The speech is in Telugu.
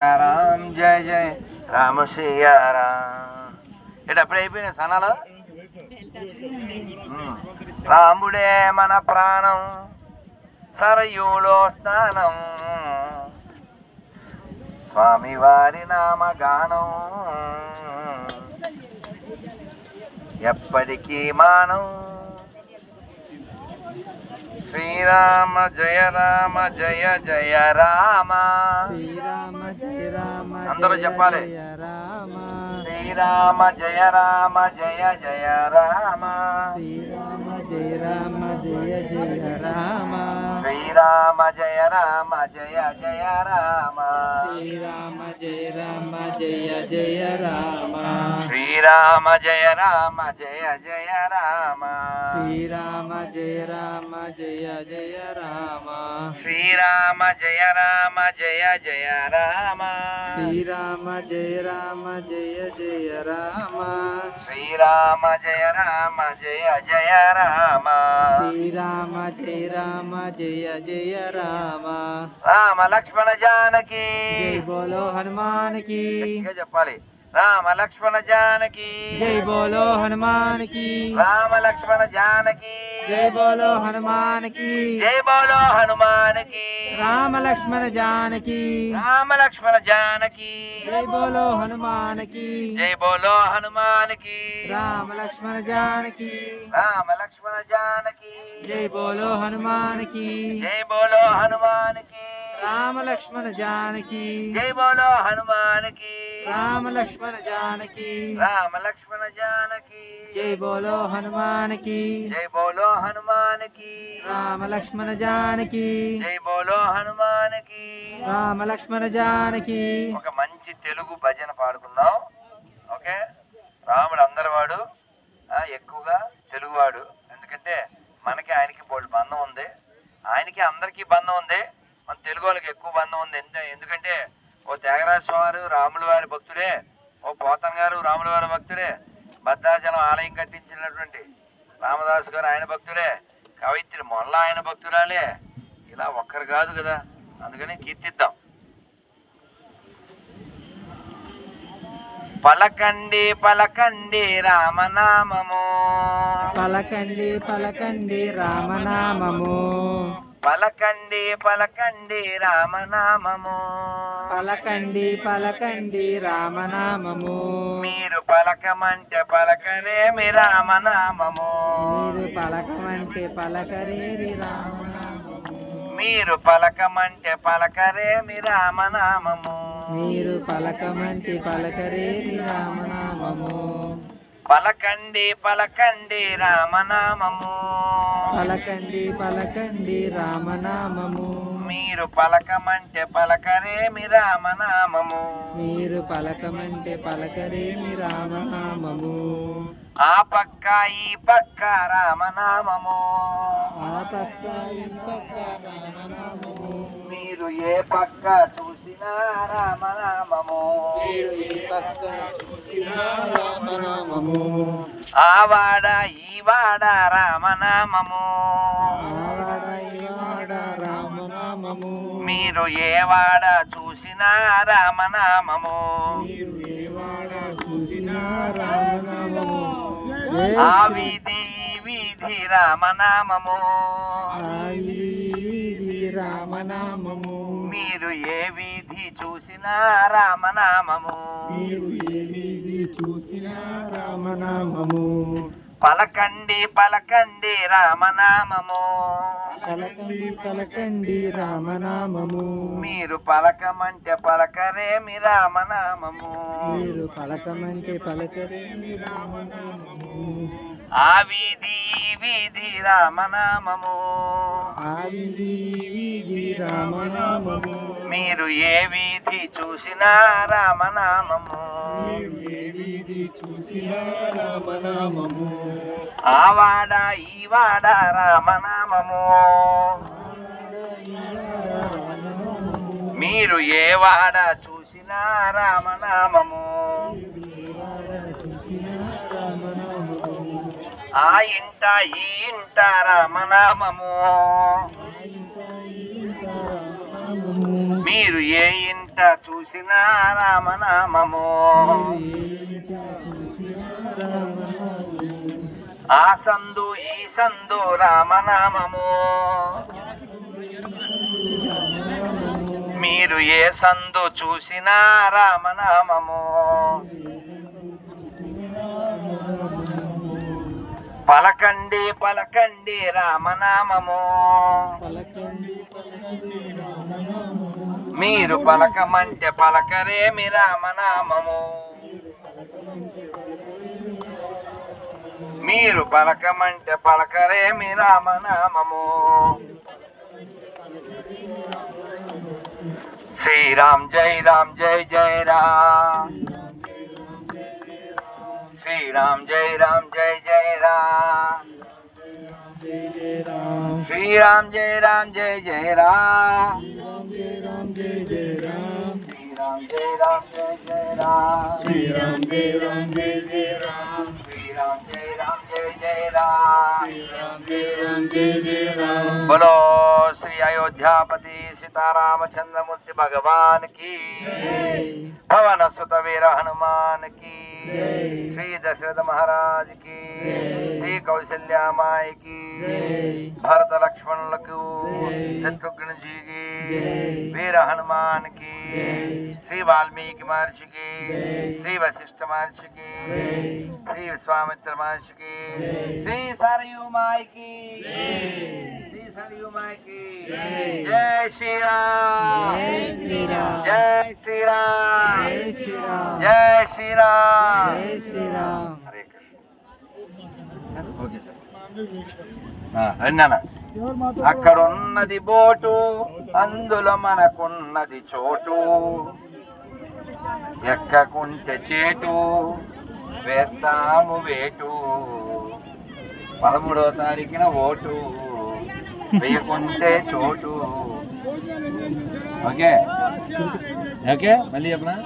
రామ్ జయ జయ రామ శ్రీయారామ్. ఇటు అప్పుడే అయిపోయినాయి సనాలు. రాముడే మన ప్రాణం, సరయూలో స్నానం, స్వామివారి నామగానం ఎప్పటికీ మానం. శ్రీరామ జయ రామ జయ జయ రామ. శ్రీరామ జయ రామ అందరూ చెప్పాలి. శ్రీరామ జయ రామ జయ జయ రామ. శ్రీరామ జయ రామ జయ జయ రామ. శ్రీరామ జయ రామ జయ జయ రామ. శ్రీరామ జయ రామ జయ జయ రామ. శ్రీరామ జయ రామ జయ జయ రామ. శ్రీరామ జయ రామ జయ జయ రామ. శ్రీరామ జయ రామ జయ జయ రామ. శ్రీరామ జయ రామ జయ జయ రామ. శ్రీరామ జయ రామ జయ జయ రామ. శ్రీరామ జయ రామ జయ జయ రామ. రామ లక్ష్మణ జానకి జై బోలో హనుమాన్ కి. గట్టిగా చెప్పాలి. రామ లక్ష్మణ జానకి జై బోలో హనుమాన్ కి. రామ లక్ష్మణ జానకి జై బోలో హనుమాన్ కి. జై బోలో హనుమాన్ కి. రామ లక్ష్మణ జానకి. రామ లక్ష్మణ జానకి జై బోలో హనుమాన్ కి. జై బోలో హనుమాన్ కి. రామ లక్ష్మణ జానకి. రామ లక్ష్మణ జానకి జై బోలో హనుమాన్ కి. జై బోలో హనుమాన్ కి. రామ లక్ష్మణ జానకి. జై బోలో హనుమాన్ కి. రామ లక్ష్మణ జానకి. రామ లక్ష్మణ జానకి జై బోలో హనుమాన్ కి. జై బోలో హనుమాన్ కి. రామ లక్ష్మణ జానకి. జై బోలో హనుమాన్ కి. రామ లక్ష్మణ జానకి. ఒక మంచి తెలుగు భజన పాడుకుందాం. ఓకే. రాముడు అందరి వాడు, ఎక్కువగా తెలుగువాడు. ఎందుకంటే మనకి ఆయనకి బోల్డ్ బంధం ఉంది, ఆయనకి అందరికీ బంధం ఉంది, మన తెలుగు వాళ్ళకి ఎక్కువ బంధం ఉంది. ఎందుకంటే ఓ త్యాగరాజ స్వామి రాముల వారి భక్తుడే, ఓ పోతన్ గారు రాముల వారి భక్తుడే, భద్రాచలం ఆలయం కట్టించినటువంటి రామదాసు గారు ఆయన భక్తుడే, కవయిత్రి మొల్ల ఆయన భక్తురాలే. ఇలా ఒక్కరు కాదు కదా, అందుకని కీర్తిద్దాం. పలకండి పలకండి రామనామము, పలకండి పలకండి రామనామము. పలకండి పలకండి రామనామము. పలకండి పలకండి రామనామము. మీరు పలకమంటే పలకరేమి రామనామము. మీరు పలకమంటే పలకరేరి రామనామము. మీరు పలకమంటే పలకరేమి రామనామము. మీరు పలకమంటే పలకరేరి రామనామము. పలకండి పలకండి రామనామము. పలకండి పలకండి రామనామము. మీరు పలకమంటే పలకరేమి రామనామము. మీరు పలకమంటే పలకరేమి రామనామము. ఆ పక్క ఈ పక్క రామనామము. ఆ పక్క ఈ పక్క రామనామము. మీరు ఏ పక్క చూసినా రామనామము. మీరు ఏ పక్క చూసినా రామనామము. ఆ వాడ ఈ వాడ రామనామము. ఆవాడ ఈవాడ రామనామము. మీరు ఏ వాడ చూసినా రామనామము. మీరు ఏ వాడ చూసినా రామనామము. ఆ వీధి ఈ వీధి రామనామము. ఆ వీధి రామనామము. మీరు ఏ వీధి చూసినా రామనామము. మీరు ఏ వీధి చూసినా రామనామము. పలకండి పలకండి రామనామము. పలకండి పలకండి రామనామము. మీరు పలకమంటే పలకరేమి రామనామము. మీరు పలకమంటే పలకరేమి రామనామము. ఆ వీధి ఈ వీధి రామనామము. ఆ వీధి వీధి రామనామము. మీరు ఏ వీధి చూసినా రామనామము. మీరు ఏ వీధి చూసినా రామనామము. ఆ వాడ ఈ వాడ రామనామము. మీరు ఏ వాడ చూసినా రామనామము. ఆ ఇంట ఈ ఇంట రామనామము. మీరు ఏ ఇంట చూసినా రామనామము ఆ సందు ఈ సందు రామనామము మీరు ఏ సందు చూసినా రామనామము పలకండి పలకండి రామనామము మీరు పలకమంటే పలకరేమి రామనామము మీరు పలకమంటే పలకరేమి రామనామము శ్రీరామ్ జై రామ్ జై జై రామ్ శ్రీరామ్ జై రామ్ జై జై రామ్ శ్రీరామ్ జై రామ్ జై జై రామ్ శ్రీరామ్ జై రామ్ జై జై రామ్ శ్రీరామ్ జై రామ్ జై జై రామ్ శ్రీరామ్ జై రామ్ జై జై రామ్ శ్రీరామ్ జై రామ్ జై జై రామ్ बोलो श्री अयोध्यापति सीतारामचंद्रमूर्ति भगवान की पवन सुत वीर हनुमान की श्री दशरथ महाराज की श्री कौशल्या माई की भरत लक्ष्मण लकू शत्रुघ्न जी की वीर हनुमान की श्री वाल्मीकि महर्षि की श्री वशिष्ठ महर्षि की श्री विश्वामित्र महर्षि की श्री सरयू माई की श्री सरयू माई की जय श्री राम जय श्री राम जय श्री राम जय श्री राम जय श्री राम जय श्री राम हरे कृष्ण అక్కడున్నది బోటు అందులో మనకున్నది చోటు ఎక్కకుంటే చేటు వేస్తాము వేటు 13వ తారీఖున ఓటు వేయకుంటే చోటు ఓకే ఓకే మళ్ళీ చెప్పనా